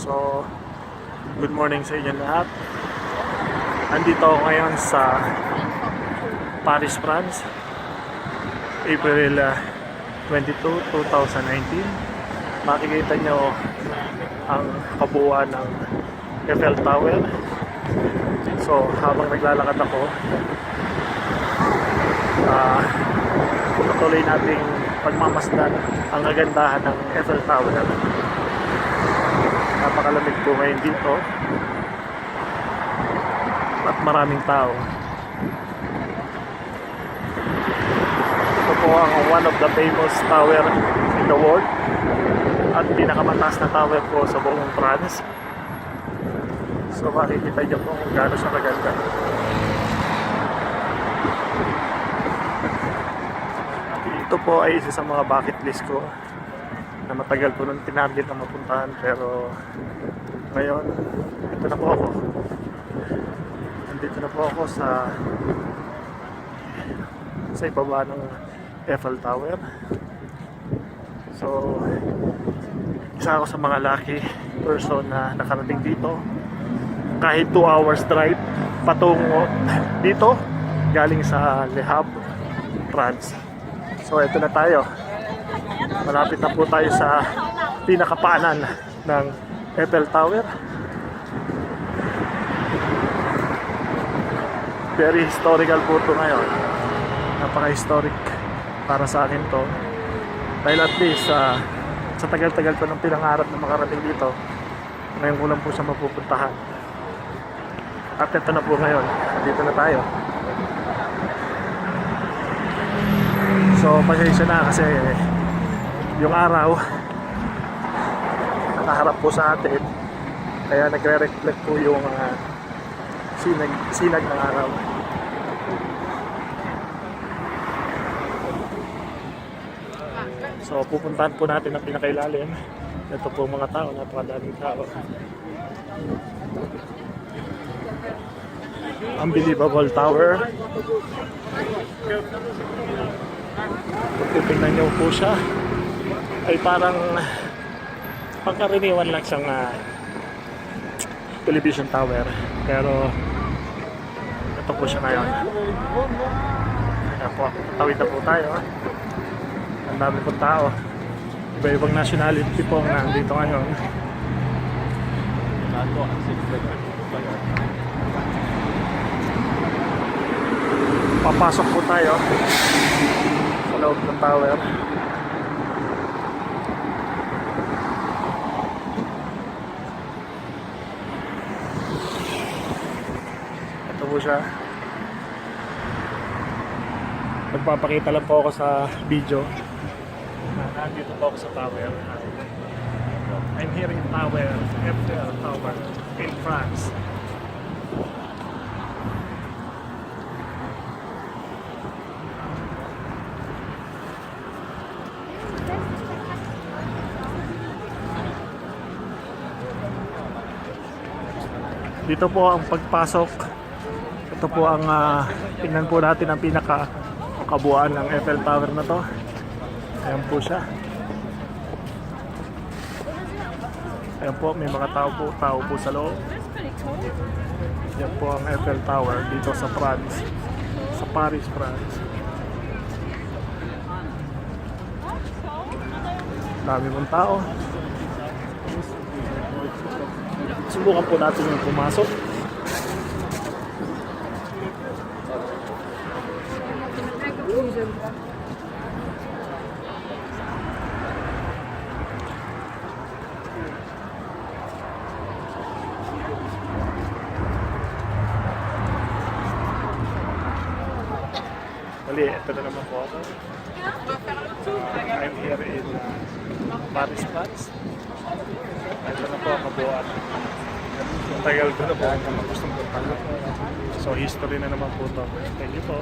So, good morning sa inyo lahat. Andito ako ngayon sa Paris, France, April 22, 2019. Makikita nyo ang kabuuan ng Eiffel Tower. So, habang naglalakad ako, patuloy nating pagmamasdan ang kagandahan ng Eiffel Tower. Napakalamig po ngayon dito at maraming tao. Ito po ang one of the famous tower in the world at pinakamataas na tower po sa buong France. So makikita niyo po kung gaano siya kaganda. Ito po ay isa sa mga bucket list ko na matagal ko nung tinarget na mapuntahan, pero ngayon ito na po ako. Nandito na po ako sa ibaba ng Eiffel Tower. So isa ako sa mga lucky person na nakarating dito kahit 2 hours drive patungo dito galing sa Le Havre, France. So ito na tayo. Malapit na po tayo sa pinakapaanan ng Eiffel Tower. Very historical po ito ngayon. Napaka-historic para sa akin to. Dahil at least sa tagal-tagal ko ng pinangarap na makarating dito, ngayon ko lang po siya mapupuntahan. At ito na po ngayon. Dito na tayo. So pasensya na kasi yung araw nakaharap po sa atin, kaya nagre-reflect po yung sinag ng araw. So pupuntahan po natin ang pinakailalim. Ito po mga tao, napakadaming tao. Unbelievable tower. Kung titignan nyo po siya, ay parang pangkaraniwan lang siyang television tower, pero ito po siya ngayon. Kaya po, tawid na po tayo. Ang dami pong tao, iba-ibang nationality po ang nandito ngayon. Papasok po tayo sa loob ng tower. Ito po siya. Nagpapakita lang po ako sa video. Nandito po ako sa tower. I'm here in tower, Eiffel Tower in France. Dito po ang pagpasok. Ito po ang tingnan po natin ang pinaka-kabuuan ng Eiffel Tower na to. Ayan po siya. Ayan po, may mga tao po sa loob. Ayan po ang Eiffel Tower dito sa France, sa Paris, France. Dami mong tao. Subukan po natin yung pumasok. Mali, ito na naman po ako. I'm here in Paris, France. Ito na po ang kabuuan. Tagal ko na po ang gustong puntahan. So history na naman po ito. Thank you po.